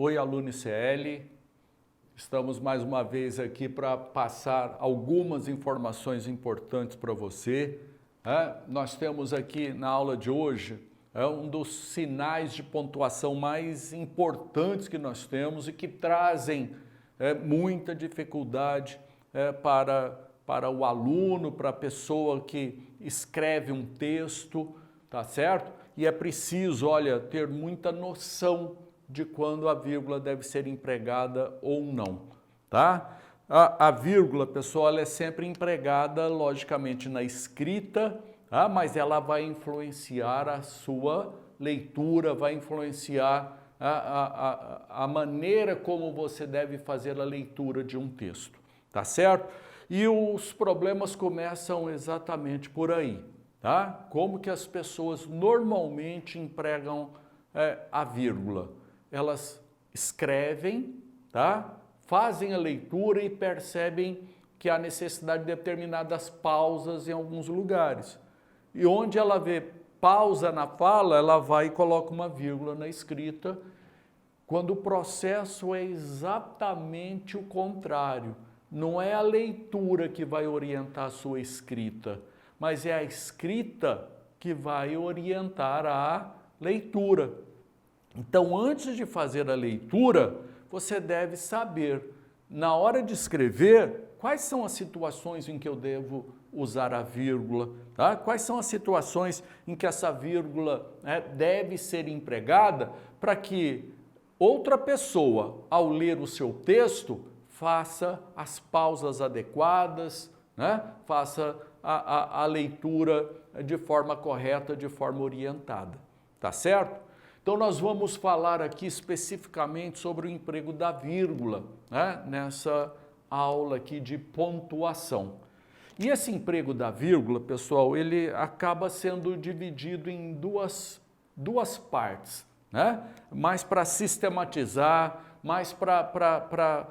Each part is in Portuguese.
Oi, aluno ICL. Estamos mais uma vez aqui para passar algumas informações importantes para você. Nós temos aqui na aula de hoje um dos sinais de pontuação mais importantes que nós temos e que trazem muita dificuldade para o aluno, para a pessoa que escreve um texto, tá certo? E é preciso, olha, ter muita noção de quando a vírgula deve ser empregada ou não, tá? A vírgula, pessoal, ela é sempre empregada, logicamente, na escrita, tá? Mas ela vai influenciar a sua leitura, vai influenciar a maneira como você deve fazer a leitura de um texto, tá certo? E os problemas começam exatamente por aí, tá? Como que as pessoas normalmente empregam a vírgula? Elas escrevem, tá? Fazem a leitura e percebem que há necessidade de determinadas pausas em alguns lugares. E onde ela vê pausa na fala, ela vai e coloca uma vírgula na escrita, quando o processo é exatamente o contrário. Não é a leitura que vai orientar a sua escrita, mas é a escrita que vai orientar a leitura. Então, antes de fazer a leitura, você deve saber, na hora de escrever, quais são as situações em que eu devo usar a vírgula, tá? Quais são as situações em que essa vírgula deve ser empregada para que outra pessoa, ao ler o seu texto, faça as pausas adequadas, né? Faça a leitura de forma correta, de forma orientada, tá certo? Então, nós vamos falar aqui especificamente sobre o emprego da vírgula, né? Nessa aula aqui de pontuação. E esse emprego da vírgula, pessoal, ele acaba sendo dividido em duas partes, né? Mais para sistematizar, mais para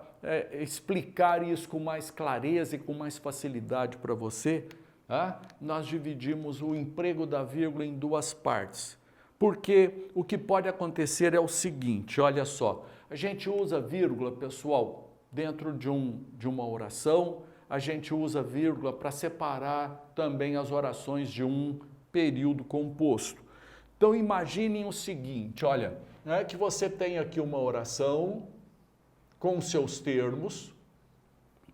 explicar isso com mais clareza e com mais facilidade para você, tá? Nós dividimos o emprego da vírgula em duas partes. Porque o que pode acontecer é o seguinte, olha só, a gente usa vírgula, pessoal, dentro de uma oração, a gente usa vírgula para separar também as orações de um período composto. Então, imaginem o seguinte, olha, que você tem aqui uma oração com seus termos,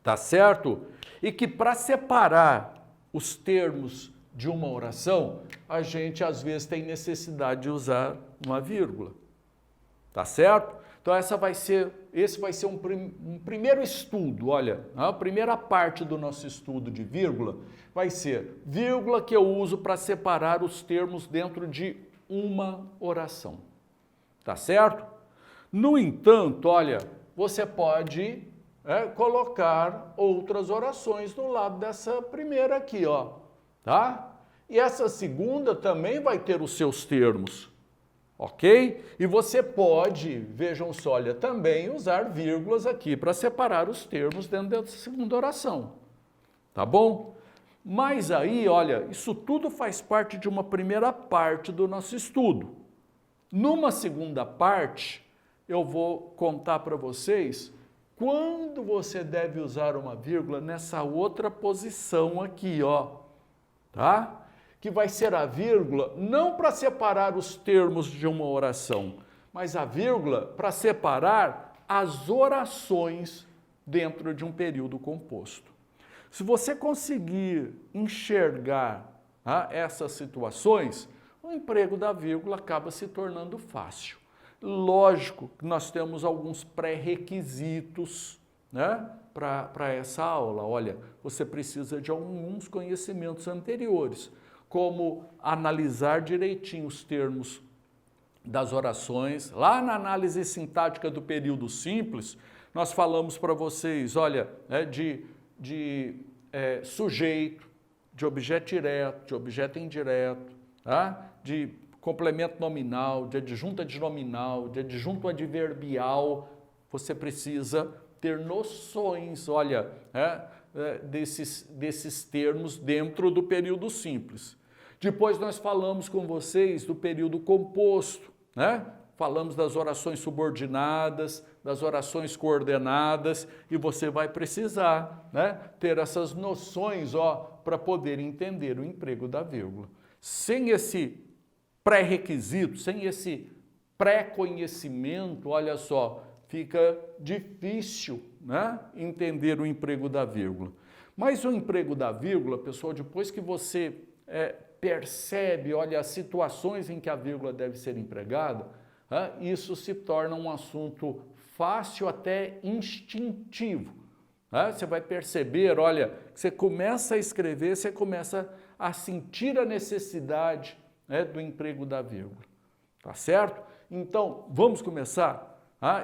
tá certo? E que para separar os termos de uma oração, a gente às vezes tem necessidade de usar uma vírgula, tá certo? Então esse vai ser um primeiro estudo, olha, a primeira parte do nosso estudo de vírgula vai ser vírgula que eu uso para separar os termos dentro de uma oração, tá certo? No entanto, olha, você pode colocar outras orações do lado dessa primeira aqui, ó. Tá? E essa segunda também vai ter os seus termos, ok? E você pode, vejam só, olha, também usar vírgulas aqui para separar os termos dentro dessa segunda oração, tá bom? Mas aí, olha, isso tudo faz parte de uma primeira parte do nosso estudo. Numa segunda parte, eu vou contar para vocês quando você deve usar uma vírgula nessa outra posição aqui, ó. Tá? Que vai ser a vírgula não para separar os termos de uma oração, mas a vírgula para separar as orações dentro de um período composto. Se você conseguir enxergar essas situações, o emprego da vírgula acaba se tornando fácil. Lógico que nós temos alguns pré-requisitos, né, para essa aula. Olha, você precisa de alguns conhecimentos anteriores, como analisar direitinho os termos das orações. Lá na análise sintática do período simples, nós falamos para vocês, olha, de sujeito, de objeto direto, de objeto indireto, tá? De complemento nominal, de adjunto adnominal, de adjunto adverbial. Você precisa ter noções, olha, desses termos dentro do período simples. Depois nós falamos com vocês do período composto, né? Falamos das orações subordinadas, das orações coordenadas, e você vai precisar, né, ter essas noções, para poder entender o emprego da vírgula. Sem esse pré-requisito, sem esse pré-conhecimento, olha só, fica difícil, né, entender o emprego da vírgula. Mas o emprego da vírgula, pessoal, depois que você percebe, olha, as situações em que a vírgula deve ser empregada, isso se torna um assunto fácil, até instintivo. Você vai perceber, olha, você começa a escrever, você começa a sentir a necessidade, né, do emprego da vírgula. Tá certo? Então, vamos começar?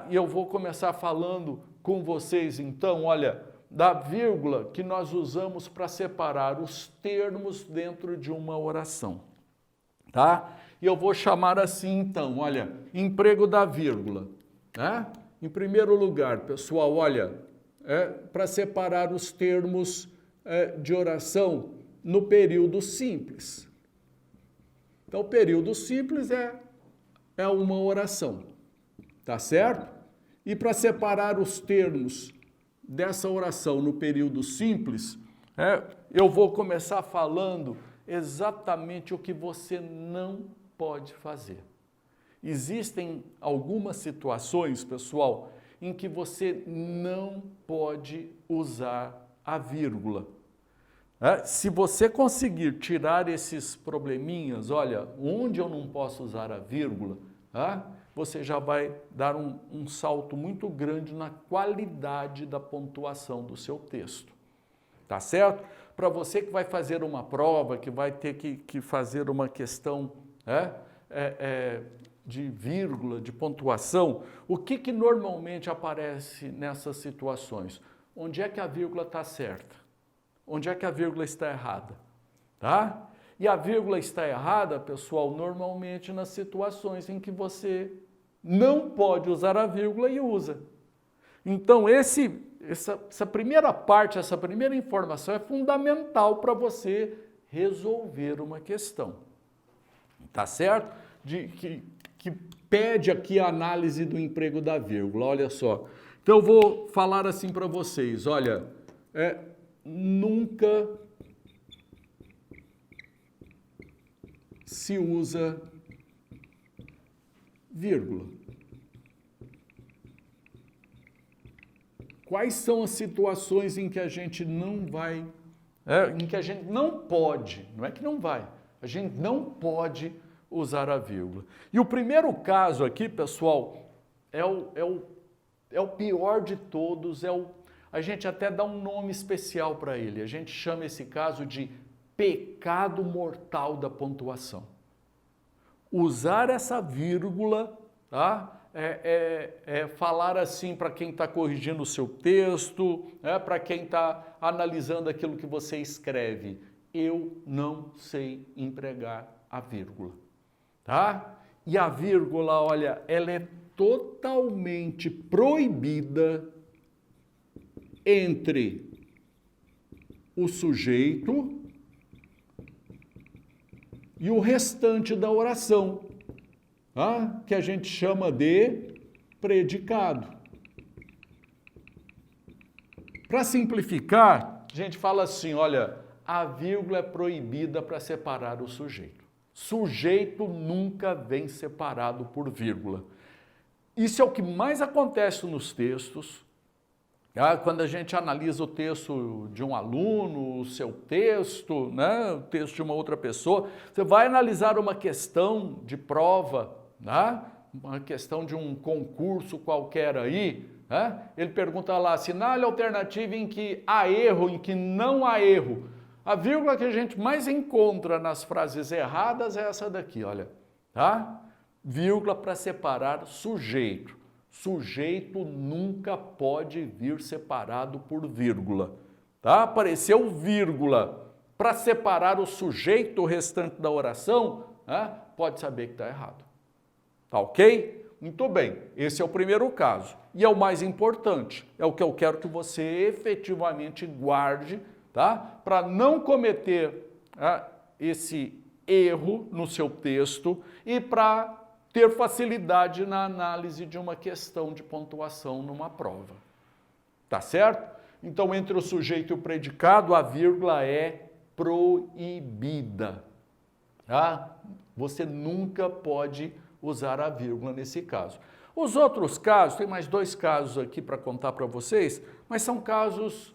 E eu vou começar falando com vocês, então, olha, da vírgula que nós usamos para separar os termos dentro de uma oração. Tá? E eu vou chamar assim, então, olha, emprego da vírgula. Né? Em primeiro lugar, pessoal, olha, para separar os termos de oração no período simples. Então, o período simples é uma oração, tá certo? E para separar os termos dessa oração no período simples, eu vou começar falando exatamente o que você não pode fazer. Existem algumas situações, pessoal, em que você não pode usar a vírgula. Se você conseguir tirar esses probleminhas, olha, onde eu não posso usar a vírgula, você já vai dar um salto muito grande na qualidade da pontuação do seu texto. Tá certo? Para você que vai fazer uma prova, que vai ter que fazer uma questão de vírgula, de pontuação, o que normalmente aparece nessas situações? Onde é que a vírgula está certa? Onde é que a vírgula está errada? Tá? E a vírgula está errada, pessoal, normalmente nas situações em que você não pode usar a vírgula e usa. Então, essa primeira parte, essa primeira informação é fundamental para você resolver uma questão. Tá certo? Que pede aqui a análise do emprego da vírgula, olha só. Então, eu vou falar assim para vocês, olha, nunca se usa vírgula. Quais são as situações em que a gente não vai, em que a gente não pode, não é que não vai, a gente não pode usar a vírgula. E o primeiro caso aqui, pessoal, é o pior de todos, a gente até dá um nome especial para ele, a gente chama esse caso de pecado mortal da pontuação. Usar essa vírgula, tá? Falar assim para quem está corrigindo o seu texto, para quem está analisando aquilo que você escreve. Eu não sei empregar a vírgula. Tá? E a vírgula, olha, ela é totalmente proibida entre o sujeito e o restante da oração, que a gente chama de predicado. Para simplificar, a gente fala assim, olha, a vírgula é proibida para separar o sujeito. Sujeito nunca vem separado por vírgula. Isso é o que mais acontece nos textos. Quando a gente analisa o texto de um aluno, o seu texto, né, o texto de uma outra pessoa, você vai analisar uma questão de prova, né, uma questão de um concurso qualquer aí, né, ele pergunta lá, assinale a alternativa em que há erro, em que não há erro. A vírgula que a gente mais encontra nas frases erradas é essa daqui, olha, tá? Vírgula para separar sujeito. Sujeito nunca pode vir separado por vírgula, tá? Apareceu vírgula para separar o sujeito restante da oração, pode saber que está errado. Tá ok? Muito bem, esse é o primeiro caso. E é o mais importante, é o que eu quero que você efetivamente guarde, tá? Para não cometer esse erro no seu texto e para ter facilidade na análise de uma questão de pontuação numa prova. Tá certo? Então, entre o sujeito e o predicado, a vírgula é proibida. Tá? Você nunca pode usar a vírgula nesse caso. Os outros casos, tem mais 2 casos aqui para contar para vocês, mas são casos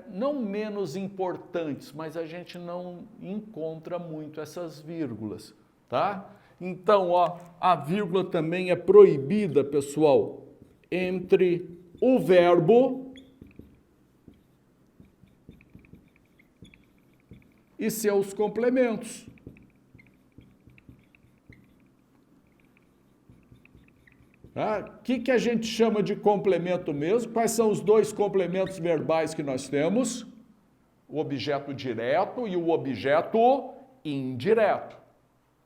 não menos importantes, mas a gente não encontra muito essas vírgulas, tá? Então, ó, a vírgula também é proibida, pessoal, entre o verbo e seus complementos. O que a gente chama de complemento mesmo? Quais são os 2 complementos verbais que nós temos? O objeto direto e o objeto indireto,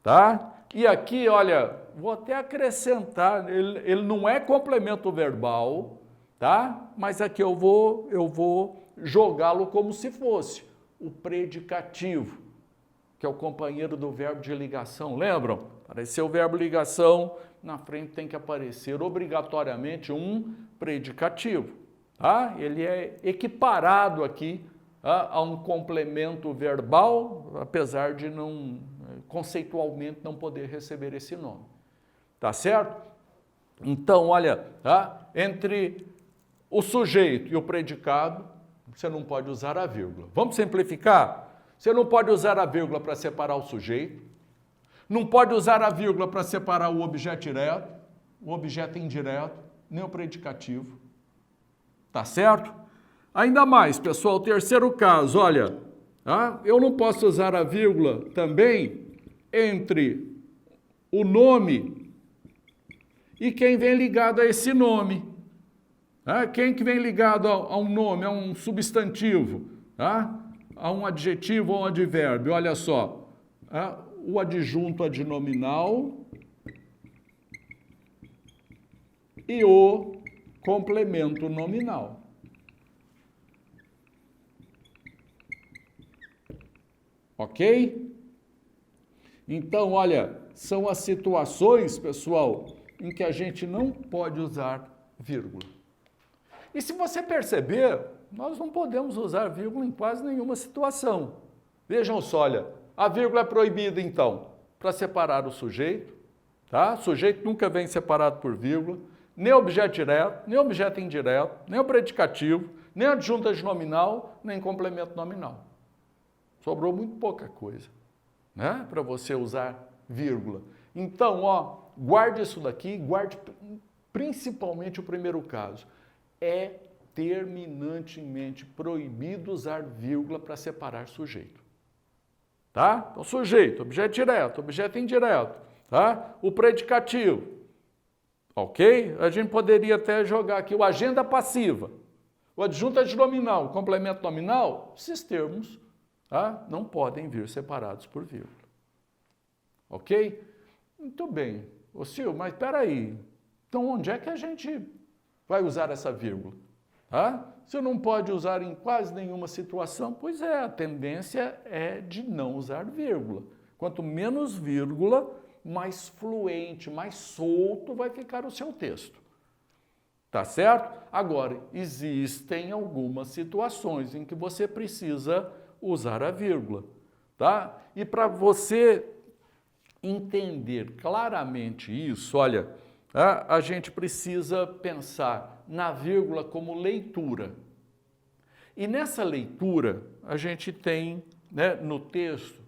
tá? E aqui, olha, vou até acrescentar, ele não é complemento verbal, tá? Mas aqui eu vou jogá-lo como se fosse o predicativo, que é o companheiro do verbo de ligação. Lembram? Apareceu o verbo ligação, na frente tem que aparecer obrigatoriamente um predicativo. Tá? Ele é equiparado aqui a um complemento verbal, apesar de não, conceitualmente, não poder receber esse nome. Tá certo? Então, olha, tá? Entre o sujeito e o predicado, você não pode usar a vírgula. Vamos simplificar? Você não pode usar a vírgula para separar o sujeito, não pode usar a vírgula para separar o objeto direto, o objeto indireto, nem o predicativo. Tá certo? Ainda mais, pessoal, o terceiro caso, olha, tá? Eu não posso usar a vírgula também entre o nome e quem vem ligado a esse nome. Tá? Quem que vem ligado a um nome, a um substantivo, tá? A um adjetivo ou um advérbio, olha só, tá? O adjunto adnominal e o complemento nominal. Ok? Então, olha, são as situações, pessoal, em que a gente não pode usar vírgula. E se você perceber, nós não podemos usar vírgula em quase nenhuma situação. Vejam só, olha, a vírgula é proibida, então, para separar o sujeito, tá? O sujeito nunca vem separado por vírgula, nem objeto direto, nem objeto indireto, nem o predicativo, nem adjunto adnominal, nem complemento nominal. Sobrou muito pouca coisa, né? Para você usar vírgula. Então, ó, guarde isso daqui, guarde principalmente o primeiro caso. É terminantemente proibido usar vírgula para separar sujeito. Tá? Então, sujeito, objeto direto, objeto indireto, tá? O predicativo, ok? A gente poderia até jogar aqui o agenda passiva, o adjunto adnominal, o complemento nominal, esses termos, tá? Não podem vir separados por vírgula. Ok? Muito bem. Ô Silvio, mas espera aí, então onde é que a gente vai usar essa vírgula? Tá? Você não pode usar em quase nenhuma situação, pois é, a tendência é de não usar vírgula. Quanto menos vírgula, mais fluente, mais solto vai ficar o seu texto. Tá certo? Agora, existem algumas situações em que você precisa usar a vírgula, tá? E para você entender claramente isso, olha, a gente precisa pensar na vírgula como leitura. E nessa leitura, a gente tem, né, no texto,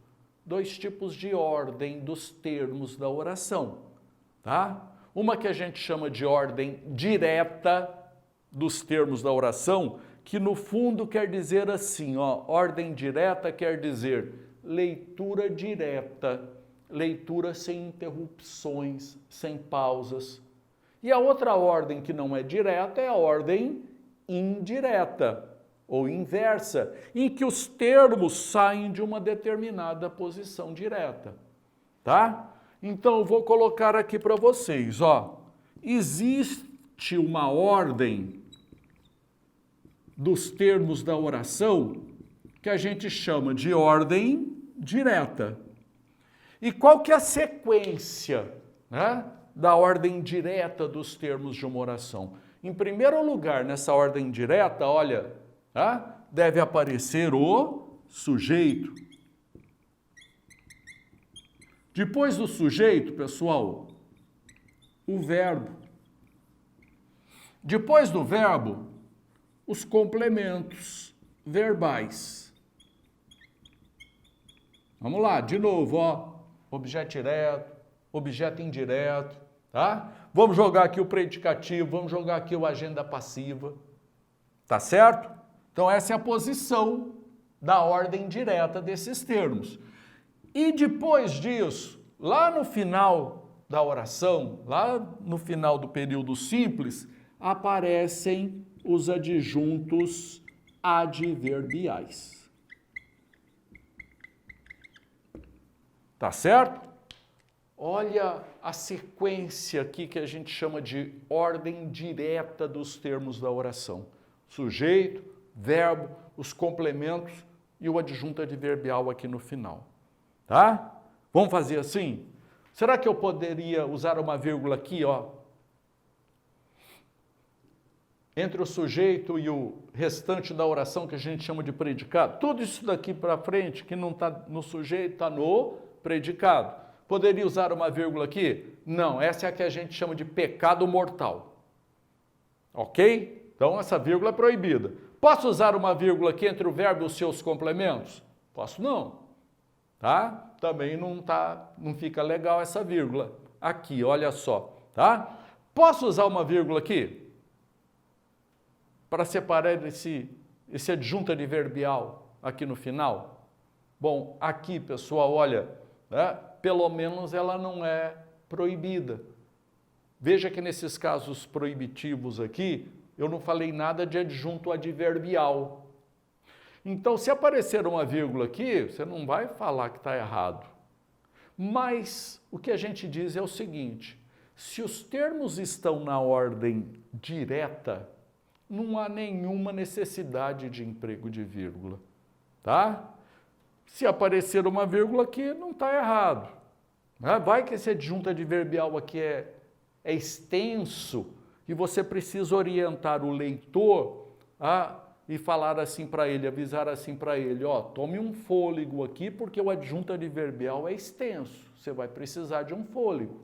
2 tipos de ordem dos termos da oração, tá? Uma que a gente chama de ordem direta dos termos da oração, que no fundo quer dizer assim, ó, ordem direta quer dizer leitura direta, leitura sem interrupções, sem pausas. E a outra ordem que não é direta é a ordem indireta ou inversa, em que os termos saem de uma determinada posição direta, tá? Então eu vou colocar aqui para vocês, ó. Existe uma ordem dos termos da oração que a gente chama de ordem direta. E qual que é a sequência né, da ordem direta dos termos de uma oração. Em primeiro lugar, nessa ordem direta, olha, deve aparecer o sujeito. Depois do sujeito, pessoal, o verbo. Depois do verbo, os complementos verbais. Vamos lá, de novo, ó. Objeto direto, objeto indireto, tá? Vamos jogar aqui o predicativo, vamos jogar aqui o agenda passiva, tá certo? Então essa é a posição da ordem direta desses termos. E depois disso, lá no final da oração, lá no final do período simples, aparecem os adjuntos adverbiais. Tá certo? Olha a sequência aqui que a gente chama de ordem direta dos termos da oração. Sujeito, verbo, os complementos e o adjunto adverbial aqui no final. Tá? Vamos fazer assim? Será que eu poderia usar uma vírgula aqui, ó? Entre o sujeito e o restante da oração que a gente chama de predicado. Tudo isso daqui para frente, que não está no sujeito, está no predicado. Poderia usar uma vírgula aqui? Não, essa é a que a gente chama de pecado mortal. Ok? Então essa vírgula é proibida. Posso usar uma vírgula aqui entre o verbo e os seus complementos? Posso não. Tá? Também não fica legal essa vírgula. Aqui, olha só. Tá? Posso usar uma vírgula aqui? Para separar esse adjunto adverbial aqui no final? Bom, aqui, pessoal, olha, né, pelo menos ela não é proibida. Veja que nesses casos proibitivos aqui, eu não falei nada de adjunto adverbial. Então, se aparecer uma vírgula aqui, você não vai falar que está errado. Mas o que a gente diz é o seguinte, se os termos estão na ordem direta, não há nenhuma necessidade de emprego de vírgula, tá? Se aparecer uma vírgula aqui, não está errado. Vai que esse adjunto adverbial aqui é extenso e você precisa orientar o leitor e falar assim para ele, avisar assim para ele, ó, tome um fôlego aqui porque o adjunto adverbial é extenso, você vai precisar de um fôlego.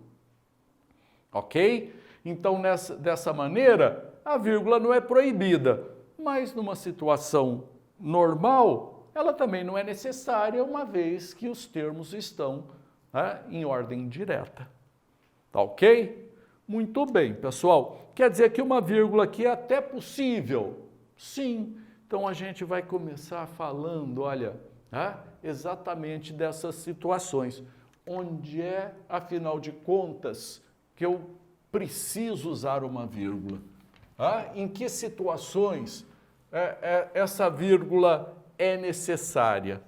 Ok? Então, dessa maneira, a vírgula não é proibida, mas numa situação normal, ela também não é necessária, uma vez que os termos estão em ordem direta. Tá ok? Muito bem, pessoal. Quer dizer que uma vírgula aqui é até possível? Sim. Então a gente vai começar falando, olha, exatamente dessas situações. Onde é, afinal de contas, que eu preciso usar uma vírgula? Em que situações essa vírgula é necessária?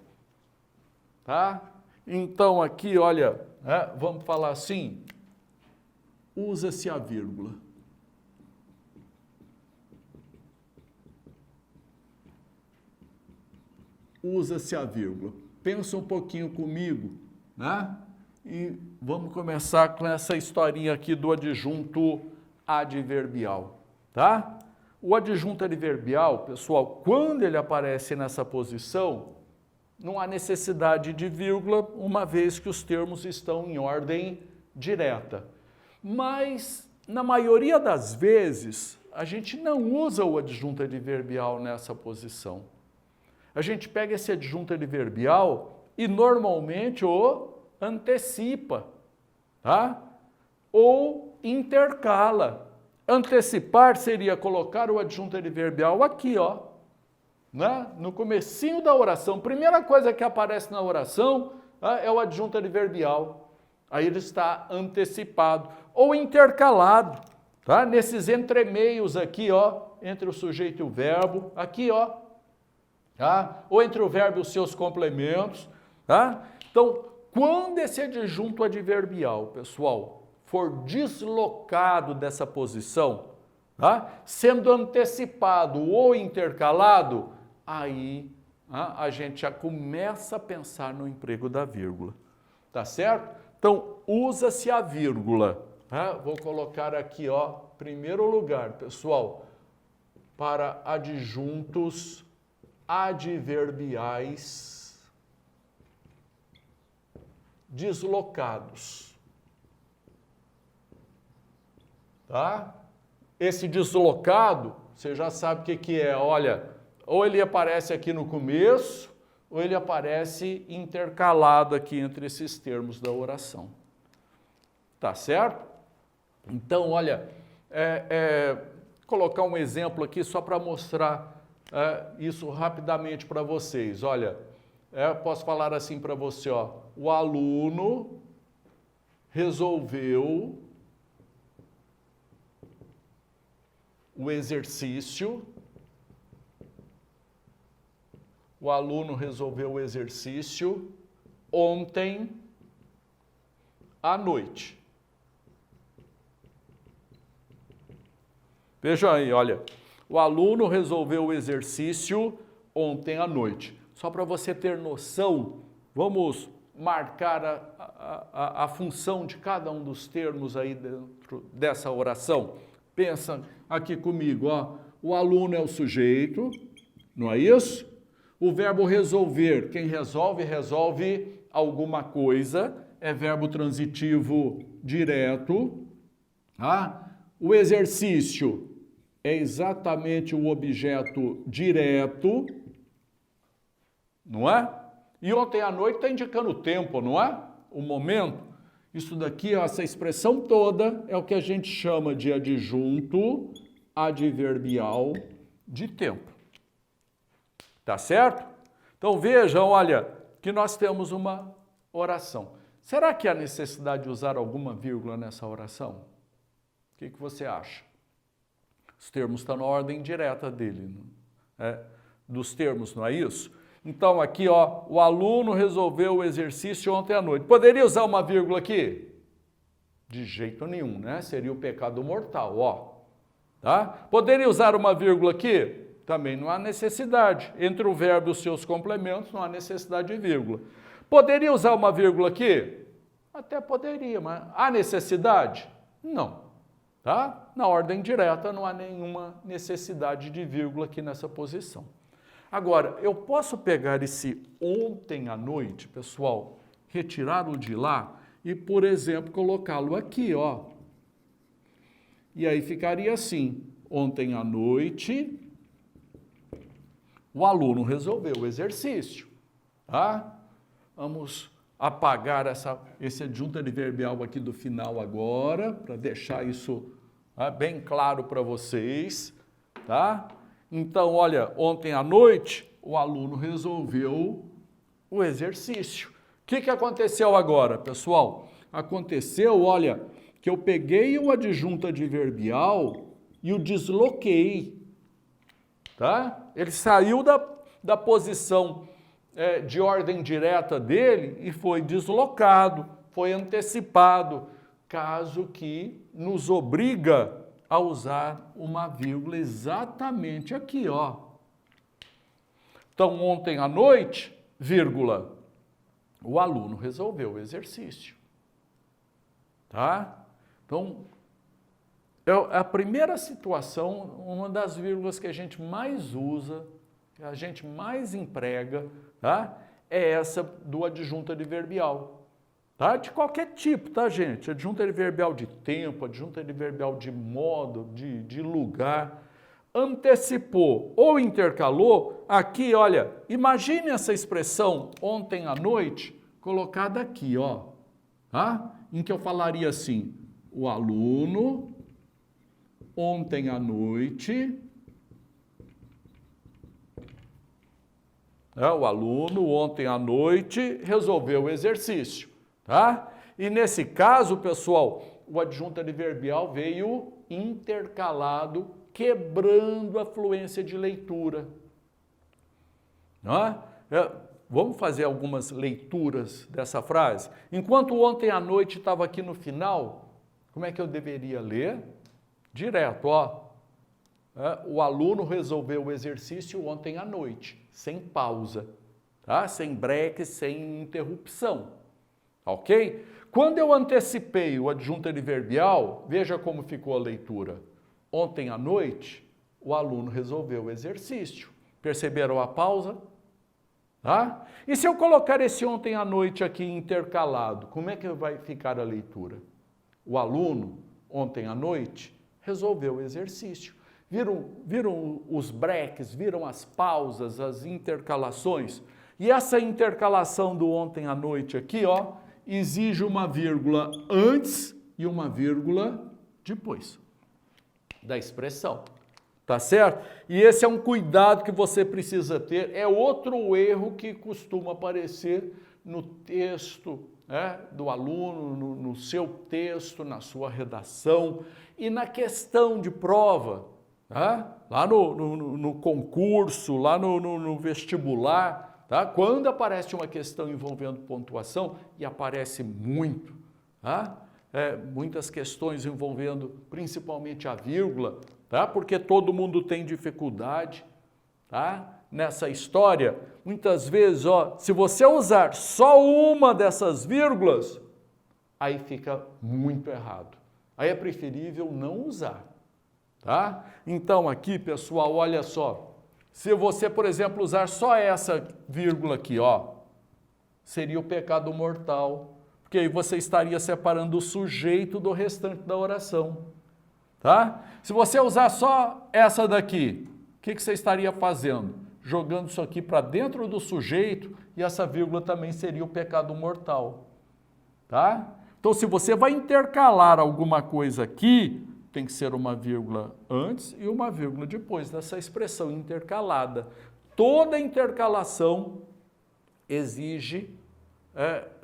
Tá? Então aqui, olha, vamos falar assim, usa-se a vírgula. Usa-se a vírgula. Pensa um pouquinho comigo, né? E vamos começar com essa historinha aqui do adjunto adverbial, tá? O adjunto adverbial, pessoal, quando ele aparece nessa posição, não há necessidade de vírgula, uma vez que os termos estão em ordem direta. Mas, na maioria das vezes, a gente não usa o adjunto adverbial nessa posição. A gente pega esse adjunto adverbial e normalmente o antecipa, tá? Ou intercala. Antecipar seria colocar o adjunto adverbial aqui, ó, né? No comecinho da oração. Primeira coisa que aparece na oração é o adjunto adverbial. Aí ele está antecipado ou intercalado, tá? Nesses entremeios aqui, ó, entre o sujeito e o verbo, aqui, ó, tá? Ou entre o verbo e os seus complementos, tá? Então, quando esse adjunto adverbial, pessoal, for deslocado dessa posição, tá? Sendo antecipado ou intercalado, aí a gente já começa a pensar no emprego da vírgula, tá certo? Então, usa-se a vírgula. Vou colocar aqui, ó, primeiro lugar, pessoal, para adjuntos adverbiais deslocados. Tá? Esse deslocado, você já sabe o que é. Olha, ou ele aparece aqui no começo, ou ele aparece intercalado aqui entre esses termos da oração. Tá certo? Então, olha, colocar um exemplo aqui só para mostrar isso rapidamente para vocês. Olha, posso falar assim para você, ó, o aluno resolveu o exercício. O aluno resolveu o exercício ontem à noite. Vejam aí, olha, o aluno resolveu o exercício ontem à noite. Só para você ter noção, vamos marcar a função de cada um dos termos aí dentro dessa oração. Pensa aqui comigo, ó, o aluno é o sujeito, não é isso? O verbo resolver, quem resolve, resolve alguma coisa, é verbo transitivo direto. O exercício é exatamente o objeto direto, não é? E ontem à noite está indicando o tempo, não é? O momento. Isso daqui, ó, essa expressão toda é o que a gente chama de adjunto adverbial de tempo. Tá certo? Então vejam, olha, que nós temos uma oração. Será que há necessidade de usar alguma vírgula nessa oração? O que você acha? Os termos estão na ordem direta dele, dos termos, não é isso? Então aqui, ó, o aluno resolveu o exercício ontem à noite. Poderia usar uma vírgula aqui? De jeito nenhum, né? Seria o pecado mortal, ó. Tá? Poderia usar uma vírgula aqui? Também não há necessidade. Entre o verbo e os seus complementos não há necessidade de vírgula. Poderia usar uma vírgula aqui? Até poderia, mas há necessidade? Não. Tá? Na ordem direta não há nenhuma necessidade de vírgula aqui nessa posição. Agora, eu posso pegar esse ontem à noite, pessoal, retirá-lo de lá e, por exemplo, colocá-lo aqui, ó. E aí ficaria assim, ontem à noite, o aluno resolveu o exercício. Tá? Vamos apagar esse adjunto adverbial aqui do final agora, para deixar isso bem claro para vocês. Tá? Então, olha, ontem à noite, o aluno resolveu o exercício. O que aconteceu agora, pessoal? Aconteceu, olha, que eu peguei o adjunto adverbial e o desloquei. Tá? Ele saiu da posição de ordem direta dele e foi deslocado, foi antecipado, caso que nos obriga a usar uma vírgula exatamente aqui, ó. Então, ontem à noite, vírgula, o aluno resolveu o exercício. Tá? Então, a primeira situação, uma das vírgulas que a gente mais usa, que a gente mais emprega, tá? É essa do adjunto adverbial. Tá? De qualquer tipo, tá, gente? Adjunto adverbial de tempo, adjunto adverbial de modo, de lugar. Antecipou ou intercalou, aqui, olha, imagine essa expressão ontem à noite, colocada aqui, ó. Tá? Em que eu falaria assim, o aluno, ontem à noite, o aluno, ontem à noite, resolveu o exercício. Tá? E nesse caso, pessoal, o adjunto adverbial veio intercalado, quebrando a fluência de leitura. Vamos fazer algumas leituras dessa frase? Enquanto ontem à noite estava aqui no final, como é que eu deveria ler? Direto, ó. O aluno resolveu o exercício ontem à noite, sem pausa, tá? Sem break, sem interrupção. ok? Quando eu antecipei o adjunto adverbial, veja como ficou a leitura. Ontem à noite, o aluno resolveu o exercício. Perceberam a pausa? Tá? E se eu colocar esse ontem à noite aqui intercalado, como é que vai ficar a leitura? O aluno, ontem à noite, resolveu o exercício. Viram os breaks, viram as pausas, as intercalações? E essa intercalação do ontem à noite aqui, ó, exige uma vírgula antes e uma vírgula depois da expressão. Tá certo? E esse é um cuidado que você precisa ter. É outro erro que costuma aparecer no texto, né, do aluno, no seu texto, na sua redação e na questão de prova. Tá? Lá no concurso, lá no vestibular. Tá? Quando aparece uma questão envolvendo pontuação, e aparece muito, tá? Muitas questões envolvendo principalmente a vírgula, tá? Porque todo mundo tem dificuldade, tá? Nessa história. Muitas vezes, ó, se você usar só uma dessas vírgulas, aí fica muito errado. Aí é preferível não usar. Tá? Então aqui, pessoal, olha só. Se você, por exemplo, usar só essa vírgula aqui, ó, seria o pecado mortal, porque aí você estaria separando o sujeito do restante da oração, tá? Se você usar só essa daqui, o que você estaria fazendo? Jogando isso aqui para dentro do sujeito e essa vírgula também seria o pecado mortal, tá? Então, se você vai intercalar alguma coisa aqui, tem que ser uma vírgula antes e uma vírgula depois dessa expressão intercalada. Toda intercalação exige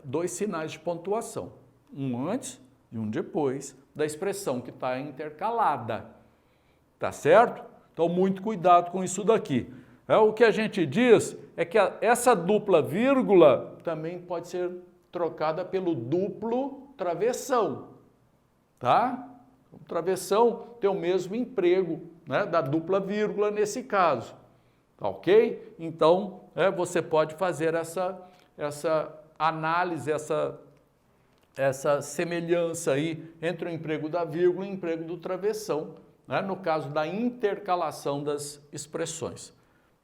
dois sinais de pontuação, um antes e um depois da expressão que está intercalada. Tá certo? Então, muito cuidado com isso daqui. O que a gente diz é que essa dupla vírgula também pode ser trocada pelo duplo travessão, tá? O travessão tem o mesmo emprego, né, da dupla vírgula nesse caso, tá ok? Então, você pode fazer essa análise, essa semelhança aí entre o emprego da vírgula e o emprego do travessão, né, no caso da intercalação das expressões,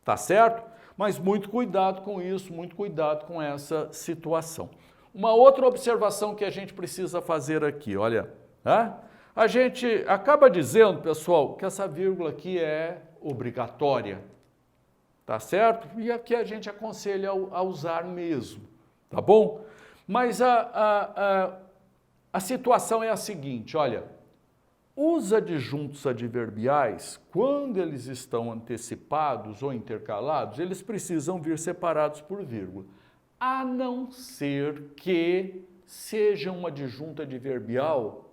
tá certo? Mas muito cuidado com isso, muito cuidado com essa situação. Uma outra observação que a gente precisa fazer aqui, olha, né? A gente acaba dizendo, pessoal, que essa vírgula aqui é obrigatória, tá certo? E aqui a gente aconselha a usar mesmo, tá bom? Mas a situação é a seguinte, olha, os adjuntos adverbiais, quando eles estão antecipados ou intercalados, eles precisam vir separados por vírgula, a não ser que seja um adjunto adverbial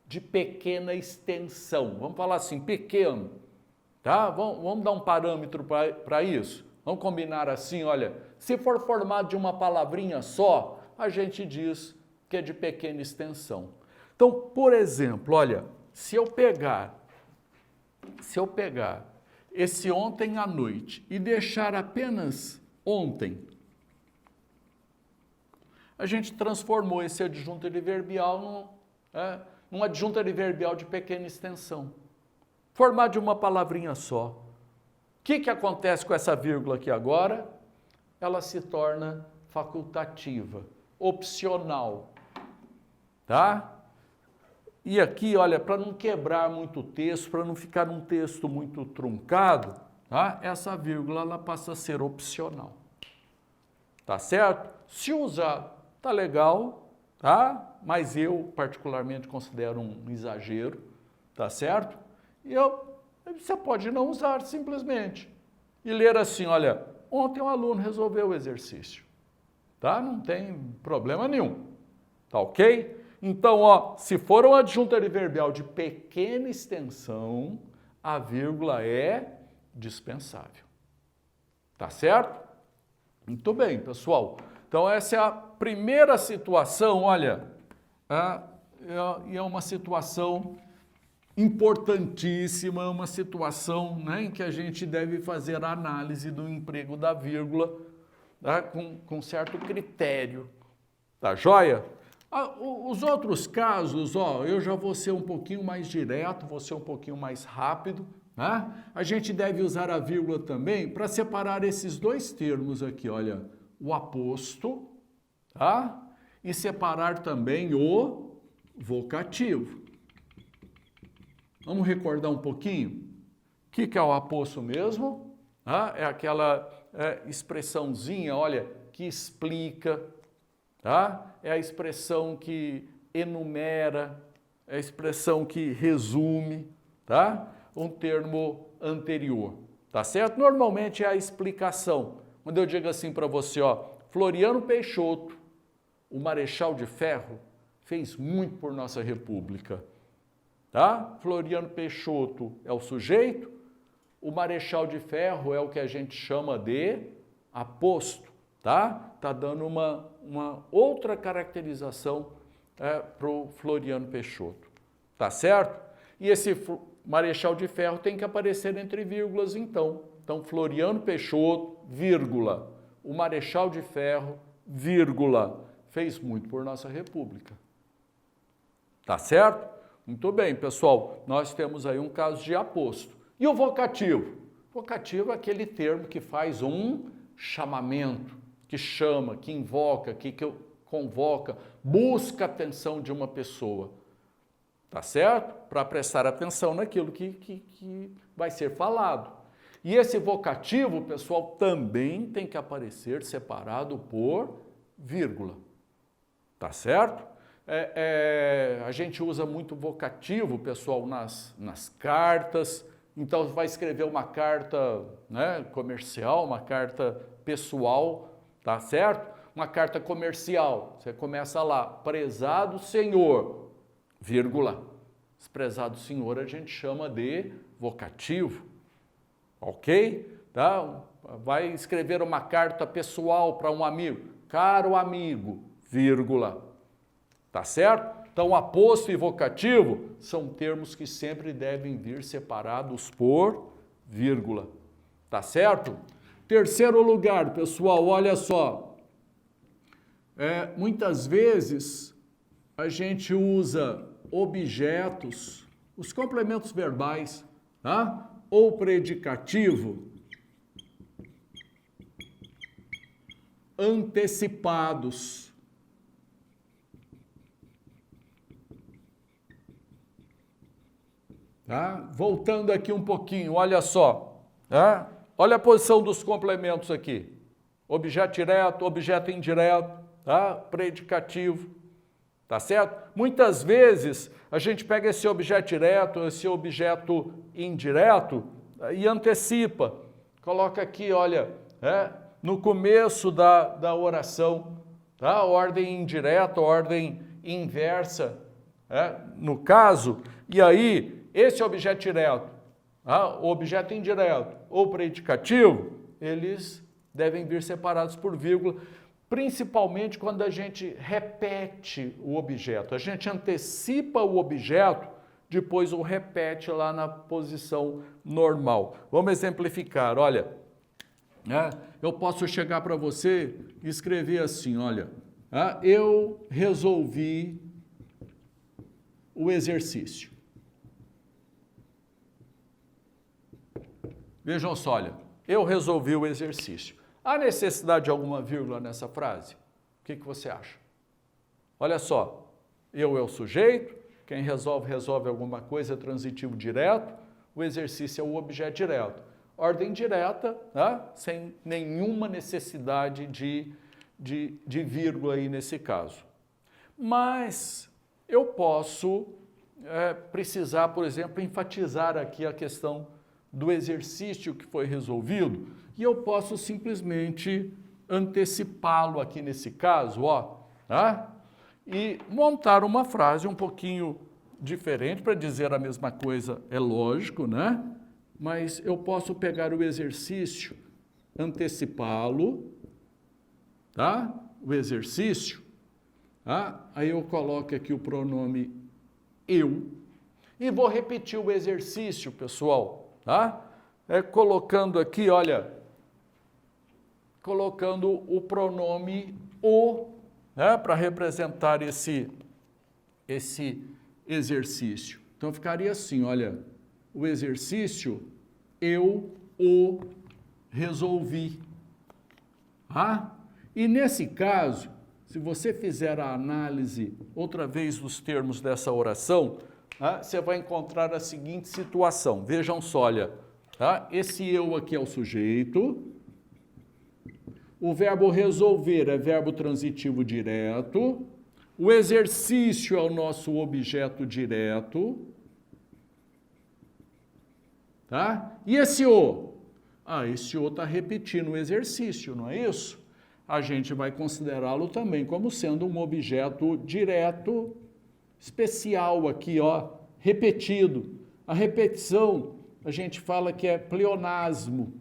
de pequena extensão. Vamos falar assim, pequeno, tá? Vamos dar um parâmetro para isso. Vamos combinar assim, olha, se for formado de uma palavrinha só, a gente diz que é de pequena extensão. Então, por exemplo, olha, se eu pegar esse ontem à noite e deixar apenas ontem, a gente transformou esse adjunto adverbial num adjunto adverbial de pequena extensão, formado de uma palavrinha só. O que acontece com essa vírgula aqui agora? Ela se torna facultativa, opcional, tá? E aqui, olha, para não quebrar muito o texto, para não ficar um texto muito truncado, tá? Essa vírgula ela passa a ser opcional, tá certo? Se usar, tá legal, tá? Mas eu particularmente considero um exagero, tá certo? E você pode não usar simplesmente e ler assim, olha, ontem o aluno resolveu o exercício, tá? Não tem problema nenhum, tá ok? Então, ó, se for um adjunto adverbial de pequena extensão, a vírgula é dispensável, tá certo? Muito bem, pessoal. Então, essa é a primeira situação, olha, é uma situação importantíssima, uma situação, né, em que a gente deve fazer a análise do emprego da vírgula, tá, com certo critério, Tá joia? Os outros casos, ó, eu já vou ser um pouquinho mais direto, vou ser um pouquinho mais rápido, né? A gente deve usar a vírgula também para separar esses dois termos aqui, olha, o aposto, tá? E separar também o vocativo. Vamos recordar um pouquinho? O que é o aposto mesmo? É aquela expressãozinha, olha, que explica, tá? É a expressão que enumera, é a expressão que resume, tá? Um termo anterior, tá certo? Normalmente é a explicação. Quando eu digo assim para você, ó, Floriano Peixoto, o Marechal de Ferro, fez muito por nossa República, tá? Floriano Peixoto é o sujeito, o Marechal de Ferro é o que a gente chama de aposto, tá? Tá dando uma outra caracterização para o Floriano Peixoto, tá certo? E esse Marechal de Ferro tem que aparecer entre vírgulas, então. Então, Floriano Peixoto, vírgula, o Marechal de Ferro, vírgula, fez muito por nossa República. Tá certo? Muito bem, pessoal, nós temos aí um caso de aposto. E o vocativo? Vocativo é aquele termo que faz um chamamento, que chama, que invoca, que convoca, busca a atenção de uma pessoa. Tá certo? Para prestar atenção naquilo que vai ser falado. E esse vocativo, pessoal, também tem que aparecer separado por vírgula. Tá certo? A gente usa muito vocativo, pessoal, nas cartas. Então, vai escrever uma carta, né, comercial, uma carta pessoal, tá certo? Uma carta comercial, você começa lá, prezado senhor, vírgula. Esse prezado senhor a gente chama de vocativo, ok? Tá? Vai escrever uma carta pessoal para um amigo, caro amigo, vírgula. Tá certo? Então, aposto e vocativo são termos que sempre devem vir separados por vírgula. Tá certo? Terceiro lugar, pessoal, olha só. Muitas vezes a gente usa objetos, os complementos verbais, tá? Ou predicativo antecipados. Tá? Voltando aqui um pouquinho, olha só. Tá? Olha a posição dos complementos aqui. Objeto direto, objeto indireto, tá? Predicativo. Tá certo? Muitas vezes a gente pega esse objeto direto, esse objeto indireto e antecipa. Coloca aqui, olha, no começo da oração, tá? Ordem indireta, ordem inversa, no caso. E aí, esse objeto direto, o objeto indireto ou predicativo, eles devem vir separados por vírgula, principalmente quando a gente repete o objeto. A gente antecipa o objeto, depois o repete lá na posição normal. Vamos exemplificar, olha, eu posso chegar para você e escrever assim, olha, eu resolvi o exercício. Vejam só, olha, eu resolvi o exercício. Há necessidade de alguma vírgula nessa frase? O que você acha? Olha só, eu é o sujeito, quem resolve alguma coisa é transitivo direto, o exercício é o objeto direto. Ordem direta, sem nenhuma necessidade de vírgula aí nesse caso. Mas eu posso precisar, por exemplo, enfatizar aqui a questão do exercício que foi resolvido, e eu posso simplesmente antecipá-lo aqui nesse caso, e montar uma frase um pouquinho diferente para dizer a mesma coisa, é lógico, né? Mas eu posso pegar o exercício, antecipá-lo, tá? O exercício, aí eu coloco aqui o pronome eu, e vou repetir o exercício, pessoal, tá? Colocando aqui, olha, colocando o pronome o, né, para representar esse exercício. Então, ficaria assim, olha, o exercício, eu o resolvi. Ah? E nesse caso, se você fizer a análise outra vez dos termos dessa oração, você vai encontrar a seguinte situação. Vejam só, olha, esse eu aqui é o sujeito, o verbo resolver é verbo transitivo direto, o exercício é o nosso objeto direto, tá? E esse o? Esse o está repetindo o exercício, não é isso? A gente vai considerá-lo também como sendo um objeto direto, especial aqui, ó, repetido. A repetição, a gente fala que é pleonasmo,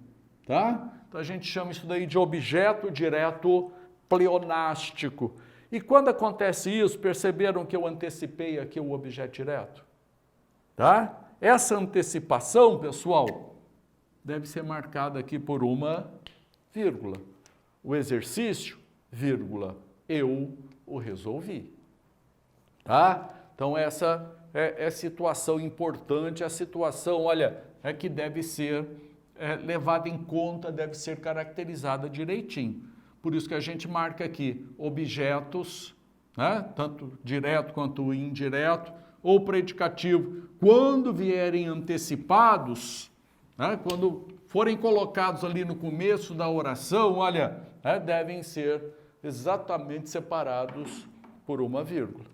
tá? Então a gente chama isso daí de objeto direto pleonástico. E quando acontece isso, perceberam que eu antecipei aqui o objeto direto? Tá? Essa antecipação, pessoal, deve ser marcada aqui por uma vírgula. O exercício, vírgula, eu o resolvi. Tá? Então essa é situação importante, a situação, olha, que deve ser levada em conta, deve ser caracterizada direitinho. Por isso que a gente marca aqui objetos, né, tanto direto quanto indireto, ou predicativo, quando vierem antecipados, né, quando forem colocados ali no começo da oração, olha, devem ser exatamente separados por uma vírgula.